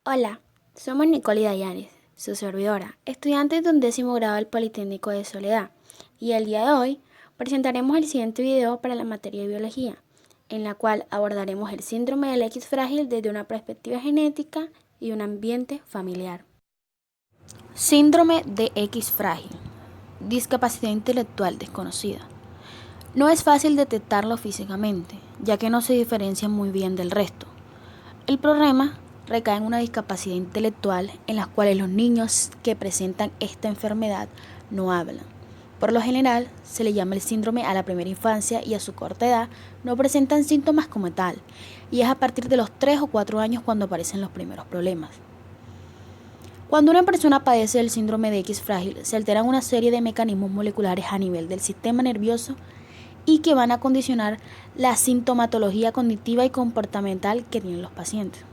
Hola, somos Nicole y Dayanis, su servidora, estudiantes de 11º grado del Politécnico de Soledad, y el día de hoy presentaremos el siguiente video para la materia de biología, en la cual abordaremos el síndrome del X frágil desde una perspectiva genética y un ambiente familiar. Síndrome de X frágil, discapacidad intelectual desconocida. No es fácil detectarlo físicamente, ya que no se diferencia muy bien del resto. El problema recae en una discapacidad intelectual en la cual los niños que presentan esta enfermedad no hablan. Por lo general, se le llama el síndrome a la primera infancia y a su corta edad no presentan síntomas como tal, y es a partir de los 3 o 4 años cuando aparecen los primeros problemas. Cuando una persona padece del síndrome de X frágil, se alteran una serie de mecanismos moleculares a nivel del sistema nervioso y que van a condicionar la sintomatología cognitiva y comportamental que tienen los pacientes.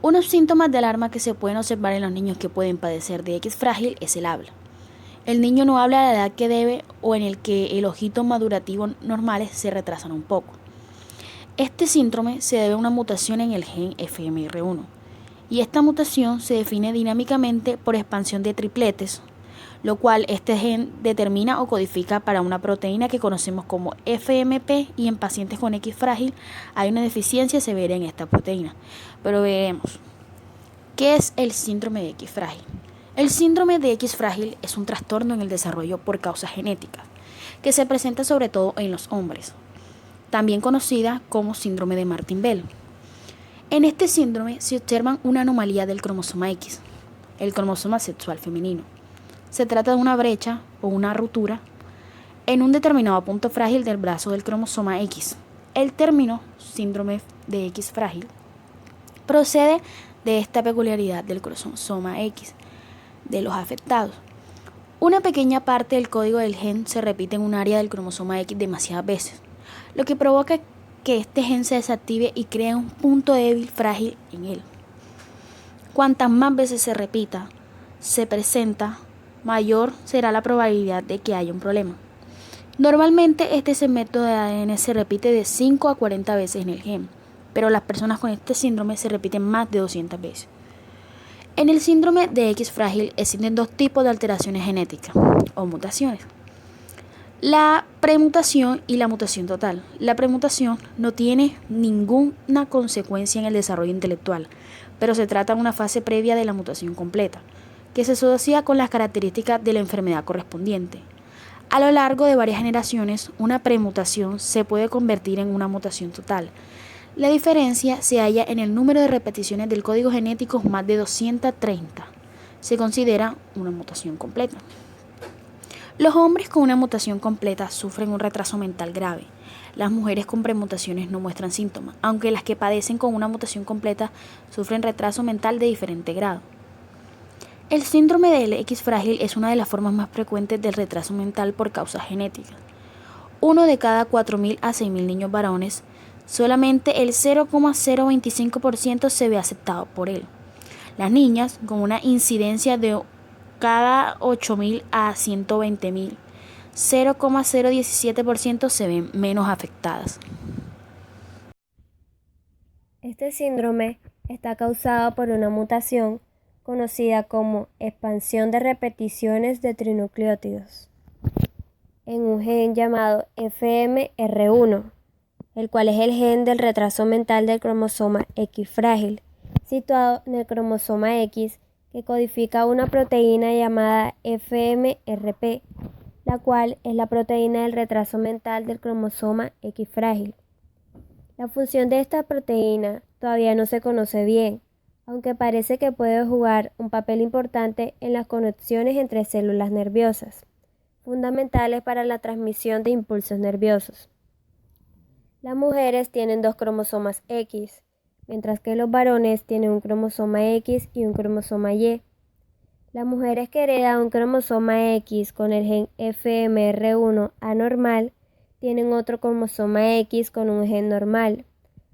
Unos síntomas de alarma que se pueden observar en los niños que pueden padecer de X frágil es el habla. El niño no habla a la edad que debe o en el que el ojito madurativo normales se retrasan un poco. Este síndrome se debe a una mutación en el gen FMR1 y esta mutación se define dinámicamente por expansión de tripletes, lo cual este gen determina o codifica para una proteína que conocemos como FMP, y en pacientes con X frágil hay una deficiencia severa en esta proteína. Pero veremos, ¿qué es el síndrome de X frágil? El síndrome de X frágil es un trastorno en el desarrollo por causas genéticas, que se presenta sobre todo en los hombres, también conocida como síndrome de Martin-Bell. En este síndrome se observa una anomalía del cromosoma X, el cromosoma sexual femenino. Se trata de una brecha o una ruptura en un determinado punto frágil del brazo del cromosoma X. El término síndrome de X frágil procede de esta peculiaridad del cromosoma X de los afectados. Una pequeña parte del código del gen se repite en un área del cromosoma X demasiadas veces, lo que provoca que este gen se desactive y crea un punto débil frágil en él. Cuantas más veces se repita, se presenta, mayor será la probabilidad de que haya un problema. Normalmente este segmento de ADN se repite de 5 a 40 veces en el gen, pero las personas con este síndrome se repiten más de 200 veces. En el síndrome de X frágil existen dos tipos de alteraciones genéticas o mutaciones: la premutación y la mutación total. La premutación no tiene ninguna consecuencia en el desarrollo intelectual, pero se trata de una fase previa de la mutación completa, que se asocia con las características de la enfermedad correspondiente. A lo largo de varias generaciones, una premutación se puede convertir en una mutación total. La diferencia se halla en el número de repeticiones del código genético, más de 230. Se considera una mutación completa. Los hombres con una mutación completa sufren un retraso mental grave. Las mujeres con premutaciones no muestran síntomas, aunque las que padecen con una mutación completa sufren retraso mental de diferente grado. El síndrome del X frágil es una de las formas más frecuentes del retraso mental por causas genéticas. Uno de cada 4.000 a 6.000 niños varones, solamente el 0,025% se ve aceptado por él. Las niñas, con una incidencia de cada 8.000 a 120.000, 0,017% se ven menos afectadas. Este síndrome está causado por una mutación conocida como expansión de repeticiones de trinucleótidos en un gen llamado FMR1, el cual es el gen del retraso mental del cromosoma X frágil, situado en el cromosoma X, que codifica una proteína llamada FMRP, la cual es la proteína del retraso mental del cromosoma X frágil. La función de esta proteína todavía no se conoce bien, aunque parece que puede jugar un papel importante en las conexiones entre células nerviosas, fundamentales para la transmisión de impulsos nerviosos. Las mujeres tienen 2 cromosomas X, mientras que los varones tienen un cromosoma X y un cromosoma Y. Las mujeres que heredan un cromosoma X con el gen FMR1 anormal tienen otro cromosoma X con un gen normal.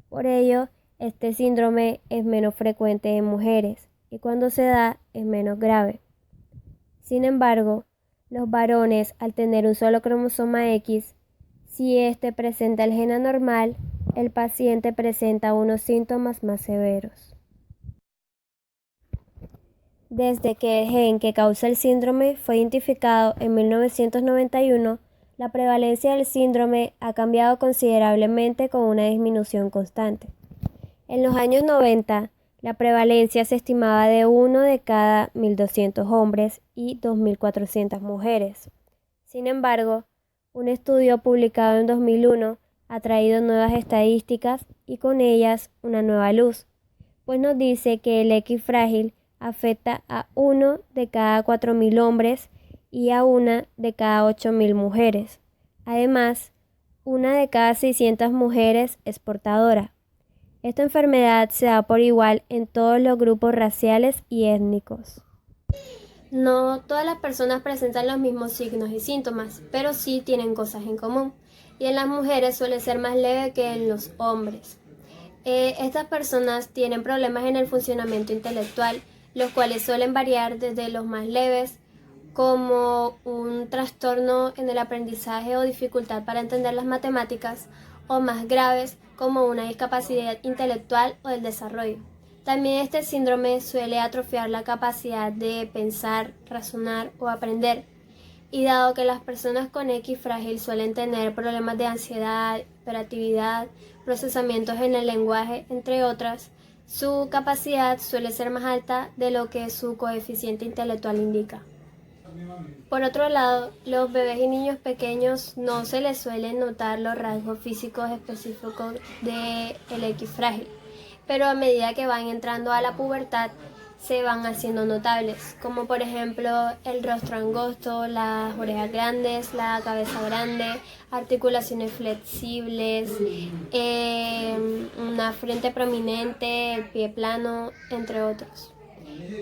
Por ello, este síndrome es menos frecuente en mujeres y cuando se da es menos grave. Sin embargo, los varones, al tener un solo cromosoma X, si éste presenta el gen anormal, el paciente presenta unos síntomas más severos. Desde que el gen que causa el síndrome fue identificado en 1991, la prevalencia del síndrome ha cambiado considerablemente con una disminución constante. En los años 90, la prevalencia se estimaba de 1 de cada 1.200 hombres y 2.400 mujeres. Sin embargo, un estudio publicado en 2001 ha traído nuevas estadísticas y con ellas una nueva luz, pues nos dice que el X frágil afecta a 1 de cada 4.000 hombres y a 1 de cada 8.000 mujeres. Además, 1 de cada 600 mujeres es portadora. Esta enfermedad se da por igual en todos los grupos raciales y étnicos. No todas las personas presentan los mismos signos y síntomas, pero sí tienen cosas en común. Y en las mujeres suele ser más leve que en los hombres. Estas personas tienen problemas en el funcionamiento intelectual, los cuales suelen variar desde los más leves, como un trastorno en el aprendizaje o dificultad para entender las matemáticas, o más graves, como una discapacidad intelectual o del desarrollo. También este síndrome suele atrofiar la capacidad de pensar, razonar o aprender. Y dado que las personas con X frágil suelen tener problemas de ansiedad, hiperactividad, procesamientos en el lenguaje, entre otras, su capacidad suele ser más alta de lo que su coeficiente intelectual indica. Por otro lado, los bebés y niños pequeños no se les suelen notar los rasgos físicos específicos del X frágil, pero a medida que van entrando a la pubertad se van haciendo notables, como por ejemplo el rostro angosto, las orejas grandes, la cabeza grande, articulaciones flexibles, una frente prominente, el pie plano, entre otros.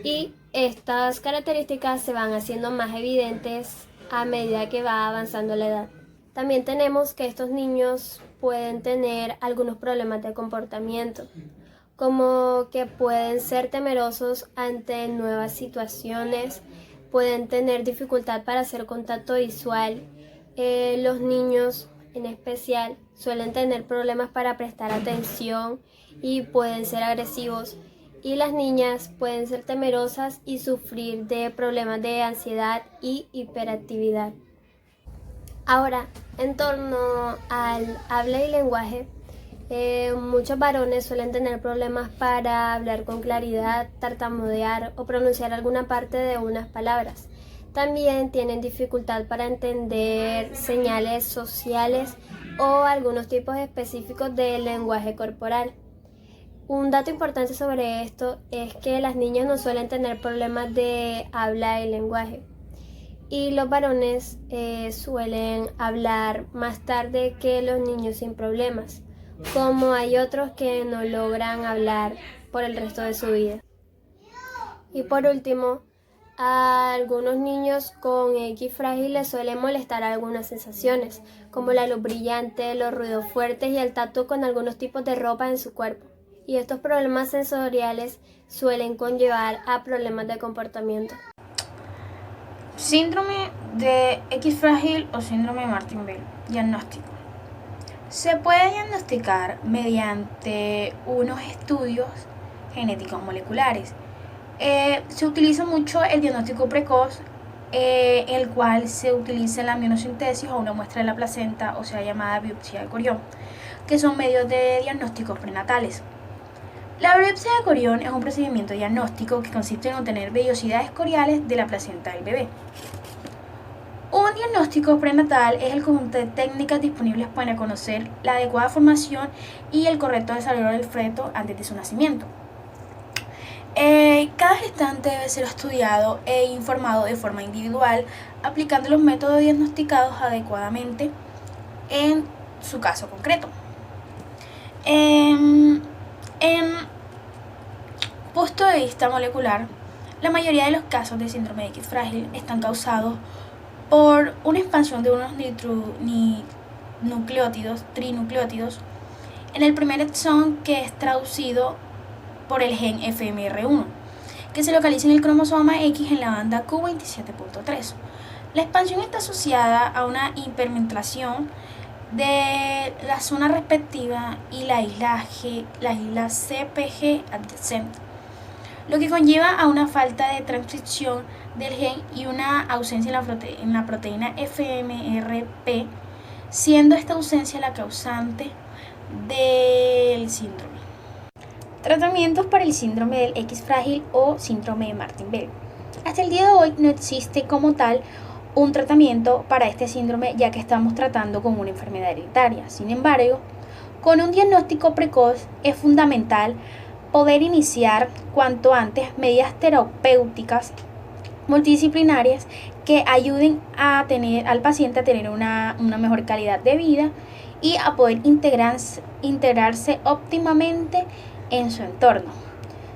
Y estas características se van haciendo más evidentes a medida que va avanzando la edad. También tenemos que estos niños pueden tener algunos problemas de comportamiento, como que pueden ser temerosos ante nuevas situaciones, pueden tener dificultad para hacer contacto visual. Los niños en especial suelen tener problemas para prestar atención y pueden ser agresivos. Y las niñas pueden ser temerosas y sufrir de problemas de ansiedad y hiperactividad. Ahora, en torno al habla y lenguaje, muchos varones suelen tener problemas para hablar con claridad, tartamudear o pronunciar alguna parte de unas palabras. También tienen dificultad para entender señales sociales o algunos tipos específicos de lenguaje corporal. Un dato importante sobre esto es que las niñas no suelen tener problemas de habla y lenguaje. Y los varones suelen hablar más tarde que los niños sin problemas, como hay otros que no logran hablar por el resto de su vida. Y por último, a algunos niños con X frágil les suelen molestar algunas sensaciones, como la luz brillante, los ruidos fuertes y el tacto con algunos tipos de ropa en su cuerpo. Y estos problemas sensoriales suelen conllevar a problemas de comportamiento. Síndrome de X frágil o síndrome de Martin-Bell. Diagnóstico. Se puede diagnosticar mediante unos estudios genéticos moleculares. Se utiliza mucho el diagnóstico precoz, el cual se utiliza la amniocentesis o una muestra de la placenta, o sea llamada biopsia de corión, que son medios de diagnósticos prenatales. La biopsia de corión es un procedimiento diagnóstico que consiste en obtener vellosidades coriales de la placenta del bebé. Un diagnóstico prenatal es el conjunto de técnicas disponibles para conocer la adecuada formación y el correcto desarrollo del feto antes de su nacimiento. Cada gestante debe ser estudiado e informado de forma individual, aplicando los métodos diagnosticados adecuadamente en su caso concreto. En punto de vista molecular, la mayoría de los casos de síndrome de X frágil están causados por una expansión de unos trinucleótidos en el primer exón, que es traducido por el gen FMR1, que se localiza en el cromosoma X en la banda Q27.3. La expansión está asociada a una hipermentación de la zona respectiva y la isla CPG adyacente. lo que conlleva a una falta de transcripción del gen y una ausencia en la proteína FMRP, siendo esta ausencia la causante del síndrome. Tratamientos para el síndrome del X frágil o síndrome de Martin-Bell. Hasta el día de hoy no existe como tal un tratamiento para este síndrome, ya que estamos tratando con una enfermedad hereditaria. Sin embargo, con un diagnóstico precoz es fundamental poder iniciar cuanto antes medidas terapéuticas multidisciplinarias que ayuden a tener al paciente a tener una mejor calidad de vida y a poder integrarse óptimamente en su entorno.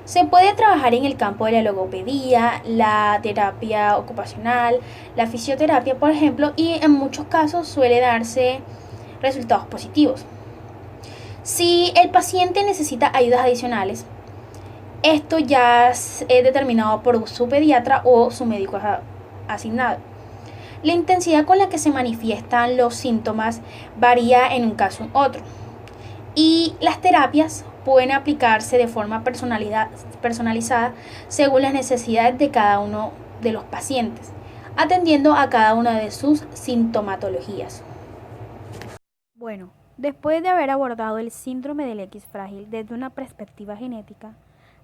Se puede trabajar en el campo de la logopedía, la terapia ocupacional, la fisioterapia, por ejemplo, y en muchos casos suele darse resultados positivos. Si el paciente necesita ayudas adicionales, esto ya es determinado por su pediatra o su médico asignado. La intensidad con la que se manifiestan los síntomas varía en un caso u otro, y las terapias pueden aplicarse de forma personalizada según las necesidades de cada uno de los pacientes, atendiendo a cada una de sus sintomatologías. Bueno, después de haber abordado el síndrome del X frágil desde una perspectiva genética,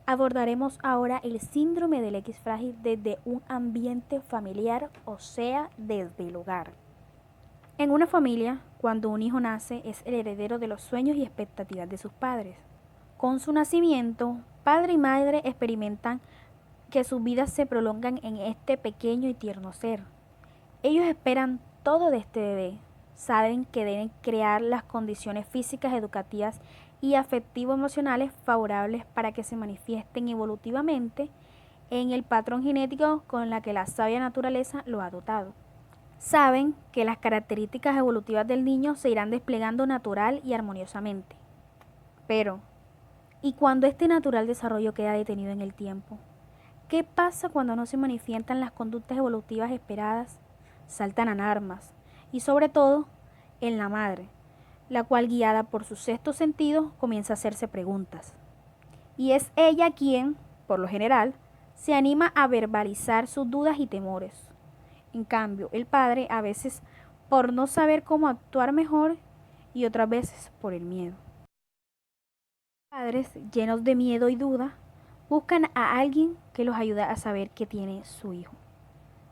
abordaremos ahora el síndrome del X frágil desde un ambiente familiar, o sea, desde el hogar. En una familia, cuando un hijo nace, es el heredero de los sueños y expectativas de sus padres. Con su nacimiento, padre y madre experimentan que sus vidas se prolongan en este pequeño y tierno ser. Ellos esperan todo de este bebé. Saben que deben crear las condiciones físicas, educativas y afectivo-emocionales favorables para que se manifiesten evolutivamente en el patrón genético con la que la sabia naturaleza lo ha dotado. Saben que las características evolutivas del niño se irán desplegando natural y armoniosamente. Pero, ¿y cuando este natural desarrollo queda detenido en el tiempo? ¿Qué pasa cuando no se manifiestan las conductas evolutivas esperadas? Saltan alarmas, y sobre todo en la madre, la cual, guiada por su sexto sentido, comienza a hacerse preguntas. Y es ella quien, por lo general, se anima a verbalizar sus dudas y temores. En cambio, el padre, a veces por no saber cómo actuar mejor y otras veces por el miedo. Los padres, llenos de miedo y duda, buscan a alguien que los ayude a saber qué tiene su hijo.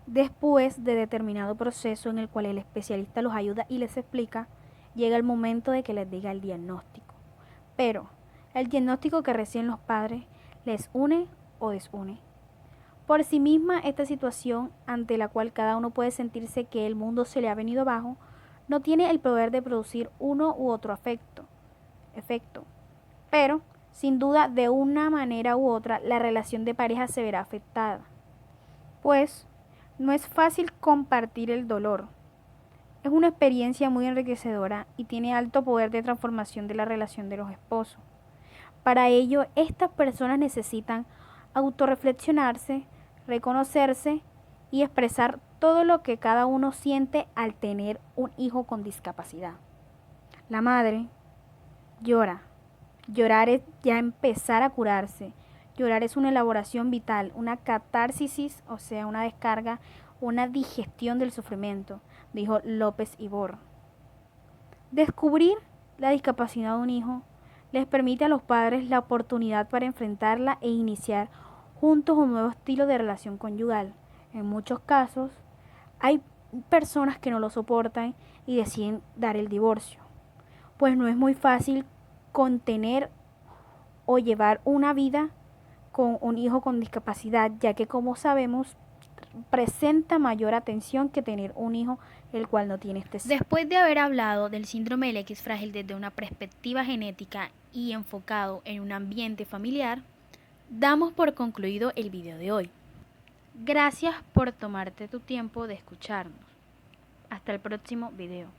Después de determinado proceso en el cual el especialista los ayuda y les explica, llega el momento de que les diga el diagnóstico. Pero el diagnóstico que reciben los padres les une o desune. Por sí misma, esta situación ante la cual cada uno puede sentirse que el mundo se le ha venido abajo, no tiene el poder de producir uno u otro efecto. Pero, sin duda, de una manera u otra, la relación de pareja se verá afectada. Pues, no es fácil compartir el dolor. Es una experiencia muy enriquecedora y tiene alto poder de transformación de la relación de los esposos. Para ello, estas personas necesitan autorreflexionarse, reconocerse y expresar todo lo que cada uno siente al tener un hijo con discapacidad. La madre llora. Llorar es ya empezar a curarse. Llorar es una elaboración vital, una catarsis, o sea, una descarga, una digestión del sufrimiento, dijo López Ibor. Descubrir la discapacidad de un hijo les permite a los padres la oportunidad para enfrentarla e iniciar juntos un nuevo estilo de relación conyugal. En muchos casos, hay personas que no lo soportan y deciden dar el divorcio, pues no es muy fácil contener o llevar una vida con un hijo con discapacidad, ya que, como sabemos, presenta mayor atención que tener un hijo el cual no tiene este síndrome. Después de haber hablado del síndrome del X frágil desde una perspectiva genética y enfocado en un ambiente familiar, damos por concluido el video de hoy. Gracias por tomarte tu tiempo de escucharnos. Hasta el próximo video.